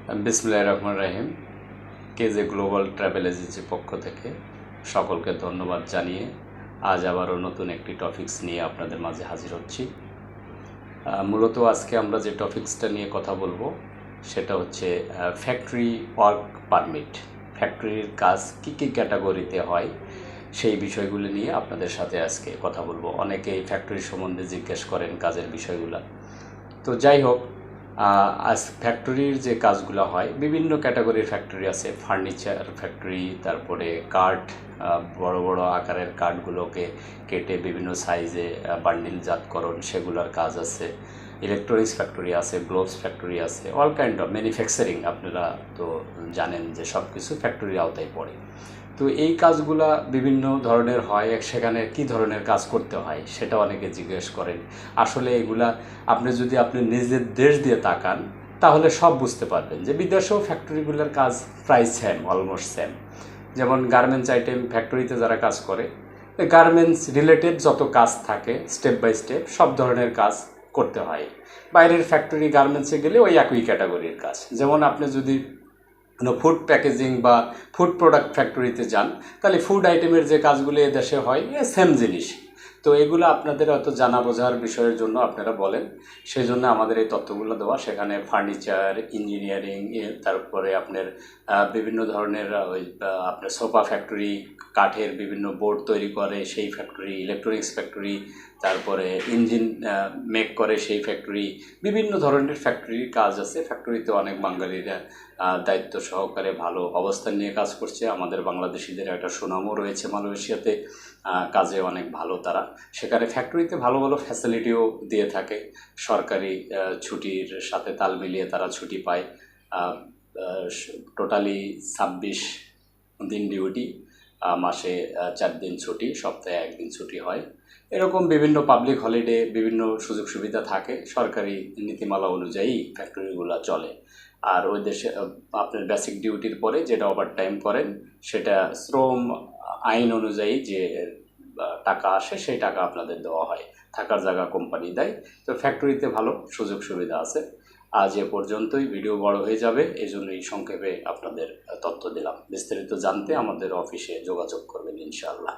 বিসমিল্লাহির রহমানির রহিম। কেজে global travel এজেন্সির পক্ষ থেকে সকলকে ধন্যবাদ জানিয়ে আজ আবারও নতুন একটি টপিকস নিয়ে আপনাদের মাঝে হাজির হচ্ছি। মূলত আজকে আমরা যে টপিক্সটা নিয়ে কথা বলবো সেটা হচ্ছে ফ্যাক্টরি ওয়ার্ক পারমিট। ফ্যাক্টরির কাজ কী কী ক্যাটাগরিতে হয় সেই বিষয়গুলি নিয়ে আপনাদের সাথে আজকে কথা বলবো। অনেকেই ফ্যাক্টরি সম্বন্ধে জিজ্ঞেস করেন কাজের বিষয়গুলো। তো যাই হোক, আজ ফ্যাক্টরির যে কাজগুলো হয় বিভিন্ন ক্যাটাগরির ফ্যাক্টরি আছে। ফার্নিচার ফ্যাক্টরি, তারপরে কাঠ, বড় বড় আকারের কাঠগুলোকে কেটে বিভিন্ন সাইজে বান্ডিলজাতকরণ সেগুলোর কাজ আছে। ইলেকট্রনিক্স ফ্যাক্টরি আছে, গ্লোভস ফ্যাক্টরি আছে, অল কাইন্ড অফ ম্যানুফ্যাকচারিং। আপনারা তো জানেন যে সব কিছু ফ্যাক্টরির আওতায় পড়ে। তো এই কাজগুলা বিভিন্ন ধরনের হয়, সেখানে কি ধরনের কাজ করতে হয় সেটা অনেকে জিজ্ঞেস করেন। আসলে এগুলা আপনি নিজের দেশ দিয়ে তাকান তাহলে সব বুঝতে পারবেন যে বিদেশেও ফ্যাক্টরিগুলোর কাজ প্রায় সেম, অলমোস্ট সেম। যেমন গার্মেন্টস আইটেম ফ্যাক্টরিতে যারা কাজ করে, গার্মেন্টস রিলেটেড যত কাজ থাকে স্টেপ বাই স্টেপ সব ধরনের কাজ করতে হয়। বাইরের ফ্যাক্টরি গার্মেন্টসে গেলে ওই একই ক্যাটাগরির কাজ। যেমন আপনি যদি ফুড প্যাকেজিং বা ফুড প্রোডাক্ট ফ্যাক্টরিতে যান তাহলে ফুড আইটেমের যে কাজগুলো এদেশে হয় সেম জিনিস। তো এগুলো আপনাদের হয়তো জানা বোঝার বিষয়ের জন্য আপনারা বলেন, সেই জন্য আমাদের এই তথ্যগুলো দেওয়া। সেখানে ফার্নিচার, ইঞ্জিনিয়ারিং, তারপরে আপনার বিভিন্ন ধরনের আপনার সোফা ফ্যাক্টরি, কাঠের বিভিন্ন বোর্ড তৈরি করে সেই ফ্যাক্টরি, ইলেকট্রনিক্স ফ্যাক্টরি, তারপরে ইঞ্জিন মেক করে সেই ফ্যাক্টরি, বিভিন্ন ধরনের ফ্যাক্টরির কাজ আছে। ফ্যাক্টরিতে অনেক বাঙালিরা দায়িত্ব সহকারে ভালো অবস্থান নিয়ে কাজ করছে। আমাদের বাংলাদেশিদের একটা সুনামও রয়েছে মালয়েশিয়াতে, কাজে অনেক ভালো তারা। সেখানে ফ্যাক্টরিতে ভালো ভালো ফ্যাসিলিটিও দিয়ে থাকে। সরকারি ছুটির সাথে তাল মিলিয়ে তারা ছুটি পায়। টোটালি 26 দিন ডিউটি, মাসে 4 দিন ছুটি, সপ্তাহে 1 দিন ছুটি হয়। এরকম বিভিন্ন পাবলিক হলিডে, বিভিন্ন সুযোগ সুবিধা থাকে। সরকারি নীতিমালা অনুযায়ী ফ্যাক্টরিগুলো চলে। আর ওই দেশে আপনার বেসিক ডিউটির পরে যেটা ওভার টাইম করেন সেটা শ্রম আইন অনুযায়ী যে টাকা আসে সেই টাকা আপনাদের দেওয়া হয়। থাকার জায়গা কোম্পানি দেয়। তো ফ্যাক্টরিতে ভালো সুযোগ সুবিধা আছে। আজ এ পর্যন্তই, ভিডিও বড় হয়ে যাবে, এই জন্যই সংক্ষেপে আপনাদের তথ্য দিলাম। বিস্তারিত জানতে আমাদের অফিসে যোগাযোগ করবেন ইনশাআল্লাহ।